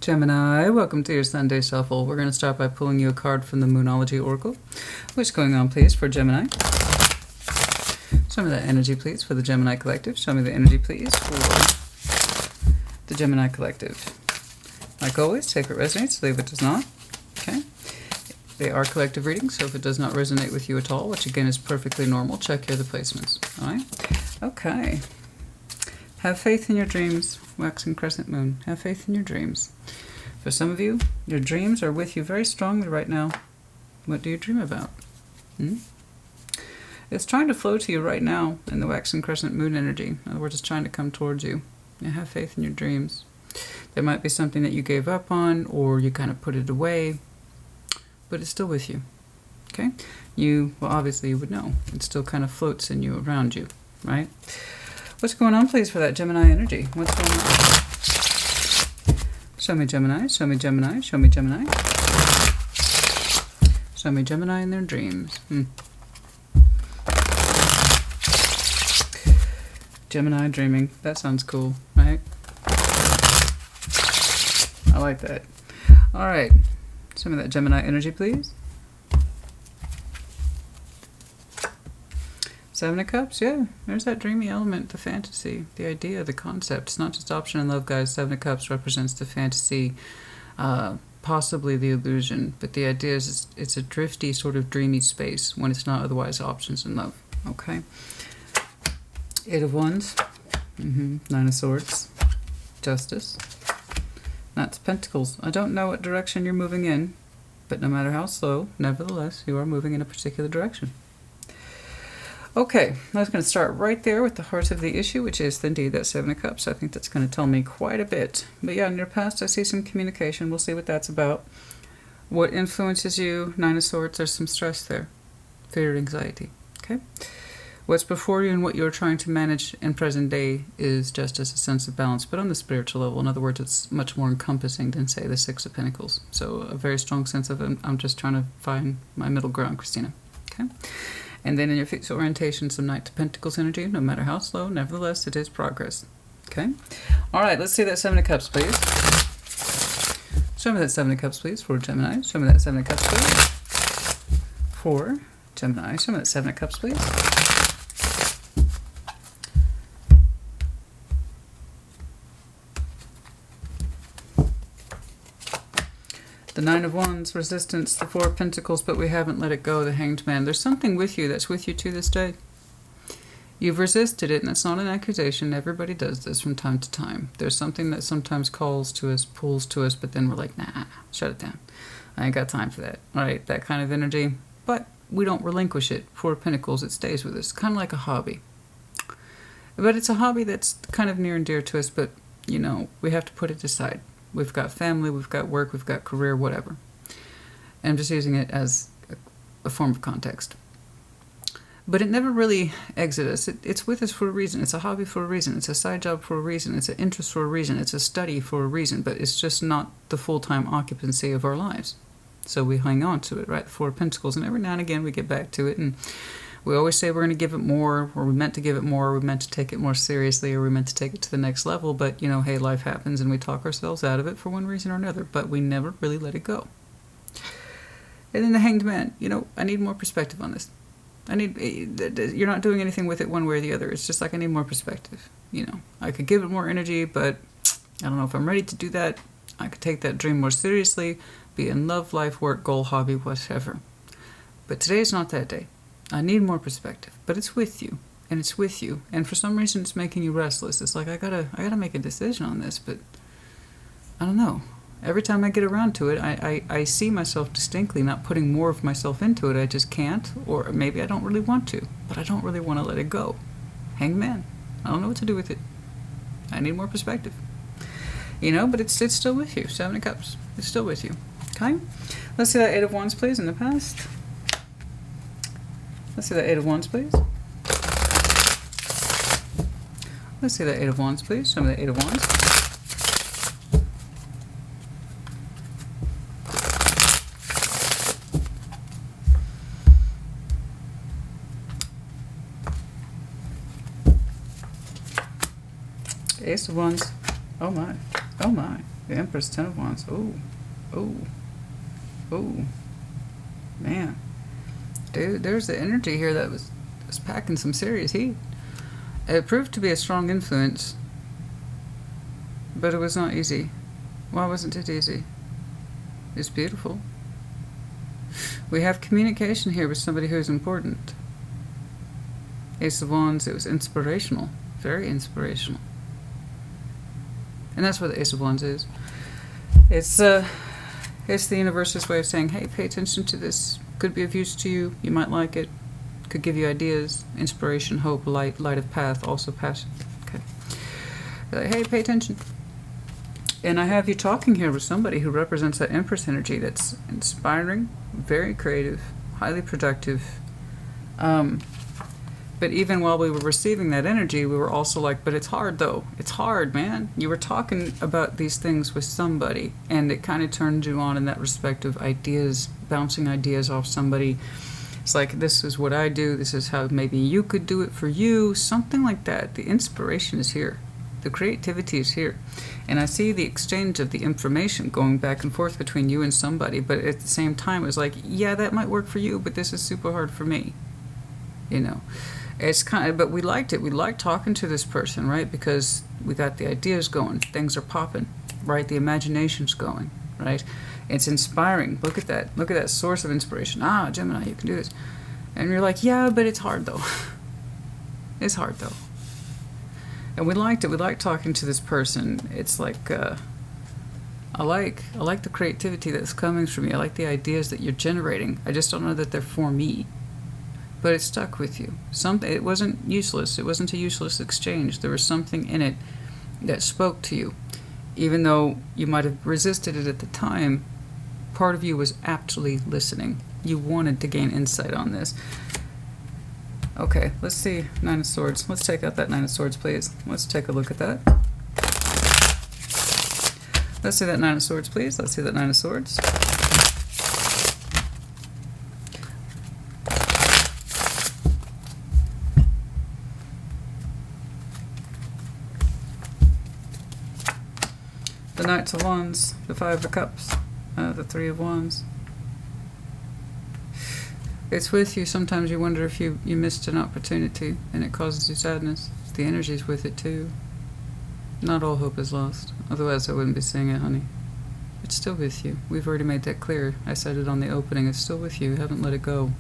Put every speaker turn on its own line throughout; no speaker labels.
Gemini, welcome to your Sunday Shuffle. We're going to start by pulling you a card from the Moonology Oracle. What's going on, please, for Gemini? Show me that energy, please, for the Gemini Collective. Show me the energy, please, for the Gemini Collective. Like always, take what resonates, leave what does not. Okay? They are collective readings, so if it does not resonate with you at all, which again is perfectly normal, check your other placements. All right? Okay. Have faith in your dreams, waxing crescent moon. Have faith in your dreams. For some of you, your dreams are with you very strongly right now. What do you dream about? It's trying to flow to you right now in the waxing crescent moon energy. In other words, it's trying to come towards you. You have faith in your dreams. There might be something that you gave up on, or you kind of put it away, but it's still with you. Okay? Well, obviously you would know. It still kind of floats in you, around you, right? What's going on, please, for that Gemini energy? What's going on? Show me Gemini, show me Gemini, show me Gemini. Show me Gemini in their dreams. Gemini dreaming. That sounds cool, right? I like that. All right. Show me that Gemini energy, please. Seven of Cups, yeah. There's that dreamy element, the fantasy, the idea, the concept. It's not just option and love, guys. Seven of Cups represents the fantasy, possibly the illusion. But the idea is it's a drifty, sort of dreamy space when it's not otherwise options and love. Okay. Eight of Wands. Nine of Swords. Justice. That's Pentacles. I don't know what direction you're moving in, but no matter how slow, nevertheless, you are moving in a particular direction. Okay, I was going to start right there with the heart of the issue, which is indeed that Seven of Cups. I think that's going to tell me quite a bit. But yeah, in your past, I see some communication. We'll see what that's about. What influences you? Nine of Swords, there's some stress there. Fear and anxiety. Okay? What's before you and what you're trying to manage in present day is just as a sense of balance, but on the spiritual level. In other words, it's much more encompassing than, say, the Six of Pentacles. So a very strong sense of I'm just trying to find my middle ground, Christina. Okay? And then in your future orientation, some Knight of Pentacles energy. No matter how slow, nevertheless, it is progress. Okay? All right, let's see that Seven of Cups, please. Show me that Seven of Cups, please, for Gemini. Show me that Seven of Cups, please. For Gemini. Show me that Seven of Cups, please. The Nine of Wands, resistance, the Four of Pentacles, but we haven't let it go, the Hanged Man. There's something with you that's with you to this day. You've resisted it, and it's not an accusation. Everybody does this from time to time. There's something that sometimes calls to us, pulls to us, but then we're like, nah, shut it down. I ain't got time for that. All right, that kind of energy. But we don't relinquish it. Four of Pentacles, it stays with us. Kind of like a hobby. But it's a hobby that's kind of near and dear to us, but, you know, we have to put it aside. We've got family, we've got work, we've got career, whatever. And I'm just using it as a form of context. But it never really exits us. It's with us for a reason. It's a hobby for a reason. It's a side job for a reason. It's an interest for a reason. It's a study for a reason. But it's just not the full-time occupancy of our lives. So we hang on to it, right? The Four of Pentacles. And every now and again we get back to it. And we always say we're going to give it more, or we meant to give it more, or we meant to take it more seriously, or we meant to take it to the next level. But, you know, hey, life happens and we talk ourselves out of it for one reason or another. But we never really let it go. And then the Hanged Man. You know, I need more perspective on this. You're not doing anything with it one way or the other. It's just like I need more perspective. You know, I could give it more energy, but I don't know if I'm ready to do that. I could take that dream more seriously, be in love, life, work, goal, hobby, whatever. But today is not that day. I need more perspective, but it's with you, and it's with you, and for some reason it's making you restless. It's like I gotta make a decision on this, but I don't know. Every time I get around to it, I see myself distinctly not putting more of myself into it. I just can't, or maybe I don't really want to, but I don't really want to let it go. Hanged Man. I don't know what to do with it. I need more perspective. You know, but it's still with you. Seven of Cups. It's still with you. Okay? Let's see that Eight of Wands, please, in the past. Let's see that Eight of Wands, please. Let's see that Eight of Wands, please. Show me the Eight of Wands. Ace of Wands. Oh my. Oh my. The Empress, Ten of Wands. Oh, oh, oh, man. Dude, there's the energy here that was packing some serious heat. It proved to be a strong influence, but it was not easy. Why wasn't it easy? It's beautiful. We have communication here with somebody who's important. Ace of Wands, it was inspirational. Very inspirational. And that's what the Ace of Wands is. It's the universe's way of saying, hey, pay attention to this. Could be of use to you. You might like it. Could give you ideas, inspiration, hope, light of path, also passion. Okay. Like, hey, pay attention. And I have you talking here with somebody who represents that Empress energy that's inspiring, very creative, highly productive. But even while we were receiving that energy, we were also like, but it's hard though. It's hard, man. You were talking about these things with somebody, and it kind of turned you on in that respect of ideas, bouncing ideas off somebody. It's like, this is what I do. This is how maybe you could do it for you. Something like that. The inspiration is here. The creativity is here. And I see the exchange of the information going back and forth between you and somebody, but at the same time, it was like, yeah, that might work for you, but this is super hard for me. You know, it's kind of, but we liked it. We liked talking to this person, right? Because we got the ideas going. Things are popping, right? The imagination's going, right? It's inspiring. Look at that. Look at that source of inspiration. Ah, Gemini, you can do this. And you're like, yeah, but it's hard though. It's hard though. And we liked it. We liked talking to this person. It's like, I like the creativity that's coming from you. I like the ideas that you're generating. I just don't know that they're for me. But it stuck with you. It wasn't useless. It wasn't a useless exchange. There was something in it that spoke to you. Even though you might have resisted it at the time, part of you was actually listening. You wanted to gain insight on this. Okay, let's see. Nine of Swords. Let's take out that Nine of Swords, please. Let's take a look at that. Let's see that Nine of Swords, please. Let's see that Nine of Swords. The Knights of Wands, the Five of Cups, the Three of Wands. It's with you. Sometimes you wonder if you missed an opportunity and it causes you sadness. The energy's with it too. Not all hope is lost. Otherwise I wouldn't be saying it, honey. It's still with you. We've already made that clear. I said it on the opening. It's still with you. You haven't let it go.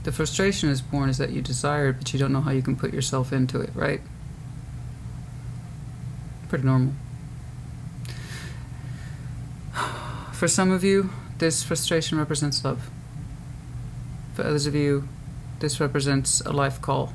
The frustration is born is that you desire it, but you don't know how you can put yourself into it, right? Pretty normal. For some of you, this frustration represents love. For others of you, this represents a life call.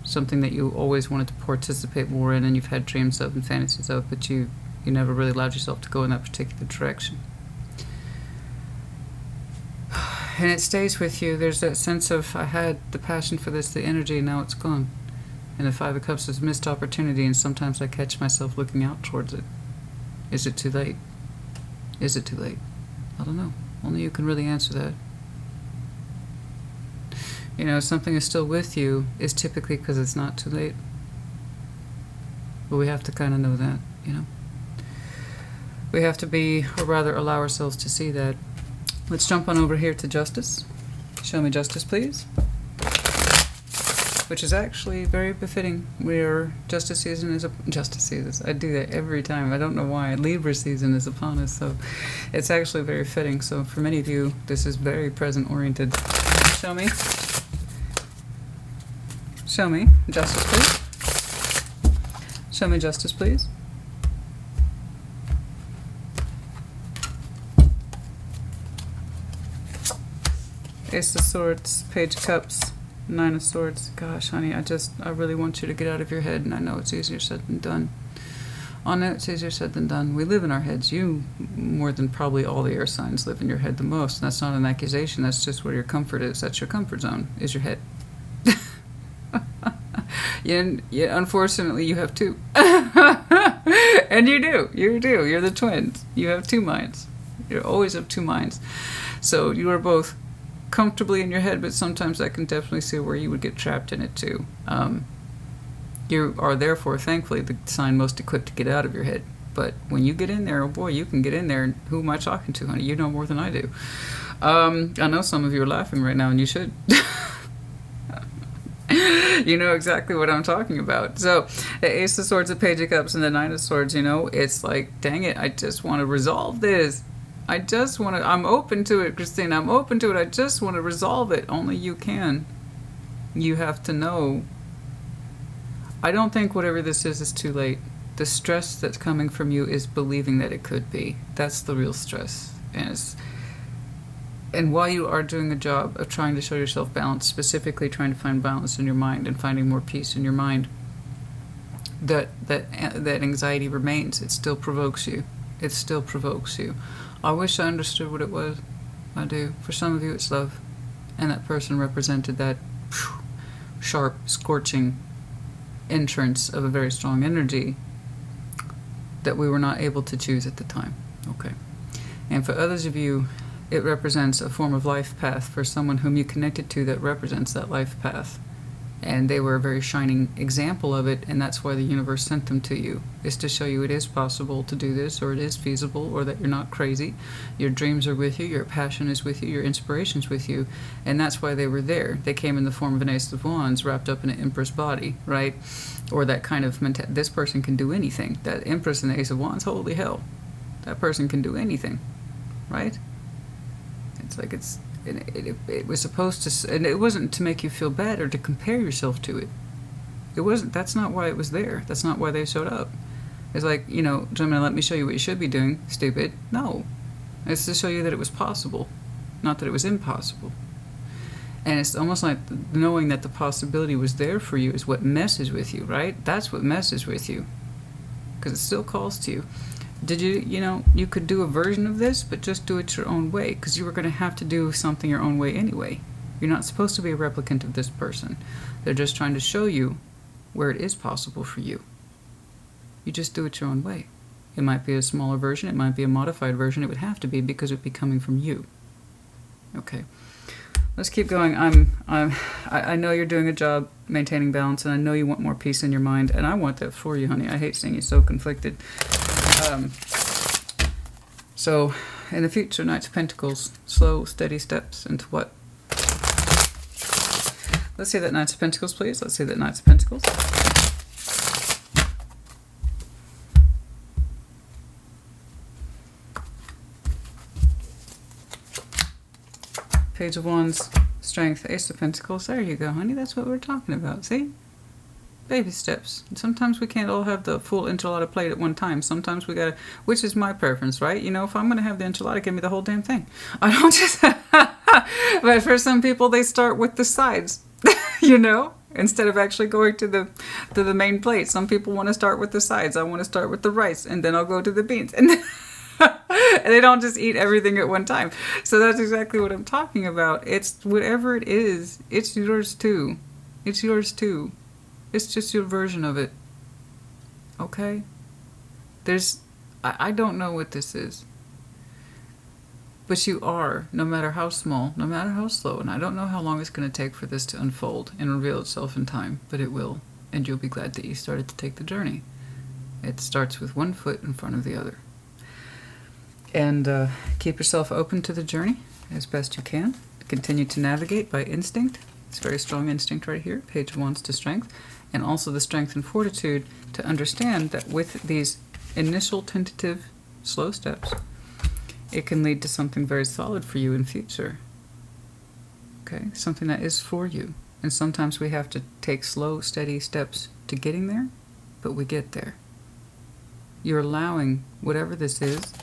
Something that you always wanted to participate more in and you've had dreams of and fantasies of, but you never really allowed yourself to go in that particular direction. And it stays with you. There's that sense of, I had the passion for this, the energy, and now it's gone. And the Five of Cups is a missed opportunity, and sometimes I catch myself looking out towards it. Is it too late? Is it too late? I don't know. Only you can really answer that. You know, something is still with you is typically because it's not too late. But we have to kind of know that, you know. We have to be, or rather allow ourselves to see that. Let's jump on over here to Justice. Show me Justice, please. Which is actually very befitting. Justice season is Justice season. I do that every time. I don't know why. Libra season is upon us, so it's actually very fitting. So for many of you, this is very present oriented. Show me. Show me Justice, please. Show me Justice, please. Ace of Swords, Page of Cups, Nine of Swords. Gosh, honey, I really want you to get out of your head, and I know it's easier said than done. I know it's easier said than done. We live in our heads. You, more than probably all the air signs, live in your head the most. And that's not an accusation. That's just where your comfort is. That's your comfort zone, is your head. Yeah, unfortunately, you have two. And you do. You're the twins. You have two minds. You always have two minds. So you are both comfortably in your head, but sometimes I can definitely see where you would get trapped in it too. You are therefore, thankfully, the sign most equipped to get out of your head. But when you get in there, oh boy, you can get in there. And who am I talking to, honey? You know more than I do. I know some of you are laughing right now, and you should. You know exactly what I'm talking about. So the Ace of Swords, the Page of Cups, and the Nine of Swords, you know, it's like, dang it, I just want to resolve this. I'm open to it, Christina. I'm open to it. I just want to resolve it. Only you can. You have to know. I don't think whatever this is too late. The stress that's coming from you is believing that it could be. That's the real stress. And while you are doing a job of trying to show yourself balance, specifically trying to find balance in your mind and finding more peace in your mind, that anxiety remains. It still provokes you. It still provokes you. I wish I understood what it was. I do. For some of you, it's love. And that person represented that sharp, scorching entrance of a very strong energy that we were not able to choose at the time. Okay. And for others of you, it represents a form of life path for someone whom you connected to that represents that life path. And they were a very shining example of it, and that's why the universe sent them to you, is to show you it is possible to do this, or it is feasible, or that you're not crazy. Your dreams are with you, your passion is with you, your inspiration is with you, and that's why they were there. They came in the form of an Ace of Wands wrapped up in an Empress body, right? Or that kind of this person can do anything. That Empress and the Ace of Wands, holy hell. That person can do anything, right? It's like it was supposed to, and it wasn't to make you feel bad or to compare yourself to it. It wasn't. That's not why it was there. That's not why they showed up. It's like, you know, Gemini, let me show you what you should be doing, stupid. No. It's to show you that it was possible, not that it was impossible. And it's almost like knowing that the possibility was there for you is what messes with you, right? That's what messes with you. Because it still calls to you. Did you know, you could do a version of this, but just do it your own way, because you were going to have to do something your own way anyway. You're not supposed to be a replicant of this person. They're just trying to show you where it is possible for you. You just do it your own way. It might be a smaller version, it might be a modified version, it would have to be because it would be coming from you. Okay. Let's keep going. I know you're doing a job maintaining balance, and I know you want more peace in your mind, and I want that for you, honey. I hate seeing you so conflicted. So, in the future, Knights of Pentacles, slow, steady steps into what? Let's see that Knights of Pentacles, please. Let's see that Knights of Pentacles. Page of Wands, Strength, Ace of Pentacles. There you go, honey. That's what we're talking about. See? Baby steps. And sometimes we can't all have the full enchilada plate at one time. Sometimes we gotta, which is my preference, right? You know, if I'm gonna have the enchilada, give me the whole damn thing. I don't just, but for some people, they start with the sides, you know, instead of actually going to the main plate. Some people want to start with the sides. I want to start with the rice, and then I'll go to the beans, and then and they don't just eat everything at one time. So that's exactly what I'm talking about. It's whatever it is, it's yours too. It's yours too. It's just your version of it. Okay? I don't know what this is. But you are, no matter how small, no matter how slow, and I don't know how long it's going to take for this to unfold and reveal itself in time, but it will. And you'll be glad that you started to take the journey. It starts with one foot in front of the other. And keep yourself open to the journey as best you can. Continue to navigate by instinct. It's very strong instinct right here. Page of Wands to Strength. And also the strength and fortitude to understand that with these initial tentative slow steps, it can lead to something very solid for you in future. Okay? Something that is for you. And sometimes we have to take slow, steady steps to getting there, but we get there. You're allowing whatever this is,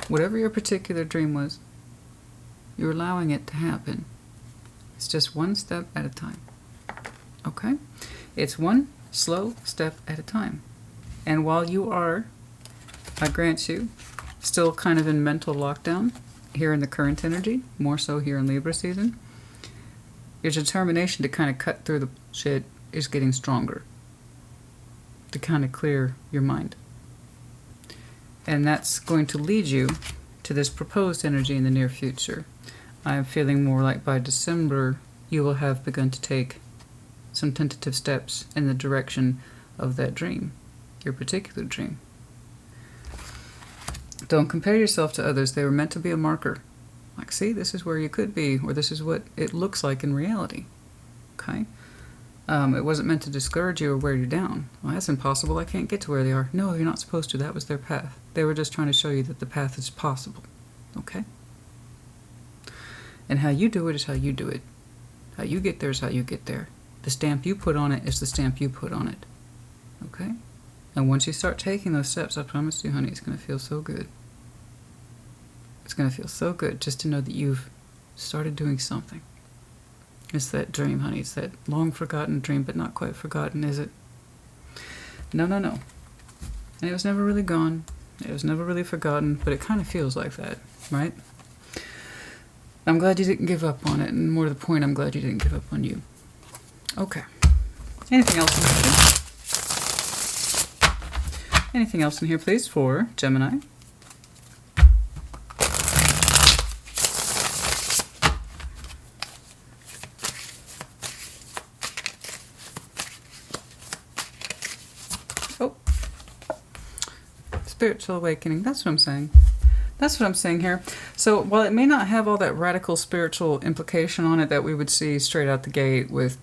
whatever your particular dream was, you're allowing it to happen. It's just one step at a time. Okay? It's one slow step at a time. And while you are, I grant you, still kind of in mental lockdown here in the current energy, more so here in Libra season, your determination to kind of cut through the shit is getting stronger. To kind of clear your mind. And that's going to lead you to this proposed energy in the near future. I'm feeling more like by December, you will have begun to take some tentative steps in the direction of that dream, your particular dream. Don't compare yourself to others. They were meant to be a marker. Like, see, this is where you could be, or this is what it looks like in reality. Okay? It wasn't meant to discourage you or wear you down. Well, that's impossible. I can't get to where they are. No, you're not supposed to. That was their path. They were just trying to show you that the path is possible. Okay? And how you do it is how you do it. How you get there is how you get there. The stamp you put on it is the stamp you put on it. Okay? And once you start taking those steps, I promise you, honey, it's going to feel so good. It's going to feel so good just to know that you've started doing something. It's that dream, honey. It's that long-forgotten dream, but not quite forgotten, is it? No, no, no. And it was never really gone. It was never really forgotten, but it kind of feels like that, right? I'm glad you didn't give up on it, and more to the point, I'm glad you didn't give up on you. Okay. Anything else in here? Anything else in here, please, for Gemini? Oh. Spiritual awakening. That's what I'm saying. That's what I'm saying here. So while it may not have all that radical spiritual implication on it that we would see straight out the gate with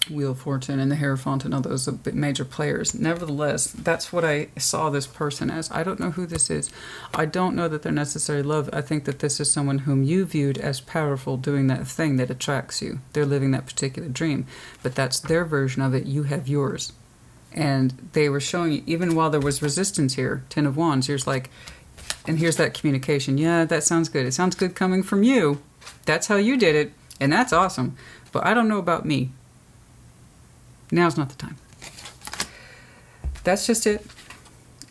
Wheel of Fortune and the Hierophant and all those major players, nevertheless, that's what I saw this person as. I don't know who this is. I don't know that they're necessarily love. I think that this is someone whom you viewed as powerful, doing that thing that attracts you. They're living that particular dream. But that's their version of it. You have yours. And they were showing you, even while there was resistance here, Ten of Wands, here's like, and here's that communication. Yeah, that sounds good. It sounds good coming from you. That's how you did it. And that's awesome. But I don't know about me. Now's not the time. That's just it.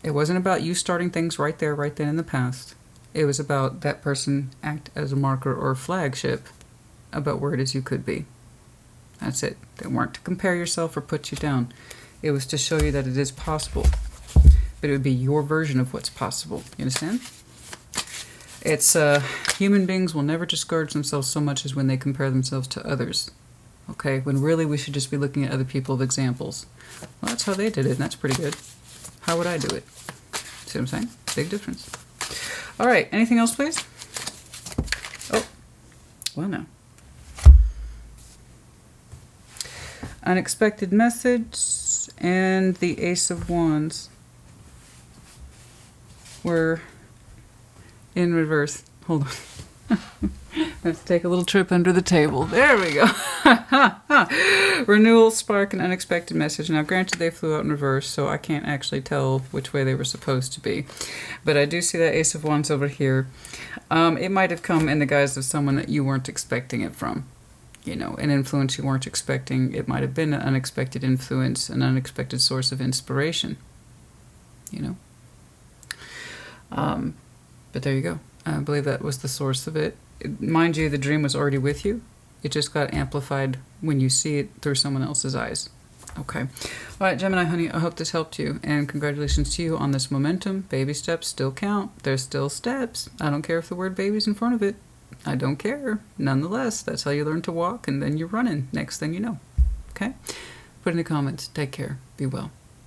It wasn't about you starting things right there, right then in the past. It was about that person act as a marker or a flagship about where it is you could be. That's it. They weren't to compare yourself or put you down. It was to show you that it is possible. But it would be your version of what's possible. You understand? It's human beings will never discourage themselves so much as when they compare themselves to others. Okay, when really we should just be looking at other people of examples. Well, that's how they did it, and that's pretty good. How would I do it? See what I'm saying? Big difference. All right, anything else, please? Oh, well, no. Unexpected message and the Ace of Wands were in reverse. Hold on. Let's take a little trip under the table. There we go. Renewal, spark, and unexpected message. Now, granted, they flew out in reverse, so I can't actually tell which way they were supposed to be. But I do see that Ace of Wands over here. It might have come in the guise of someone that you weren't expecting it from. You know, an influence you weren't expecting. It might have been an unexpected influence, an unexpected source of inspiration. You know? But there you go. I believe that was the source of it. Mind you, the dream was already with you. It just got amplified when you see it through someone else's eyes. Okay. All right, Gemini, honey, I hope this helped you. And congratulations to you on this momentum. Baby steps still count. There's still steps. I don't care if the word baby's in front of it. I don't care. Nonetheless, that's how you learn to walk, and then you're running. Next thing you know. Okay? Put in the comments. Take care. Be well.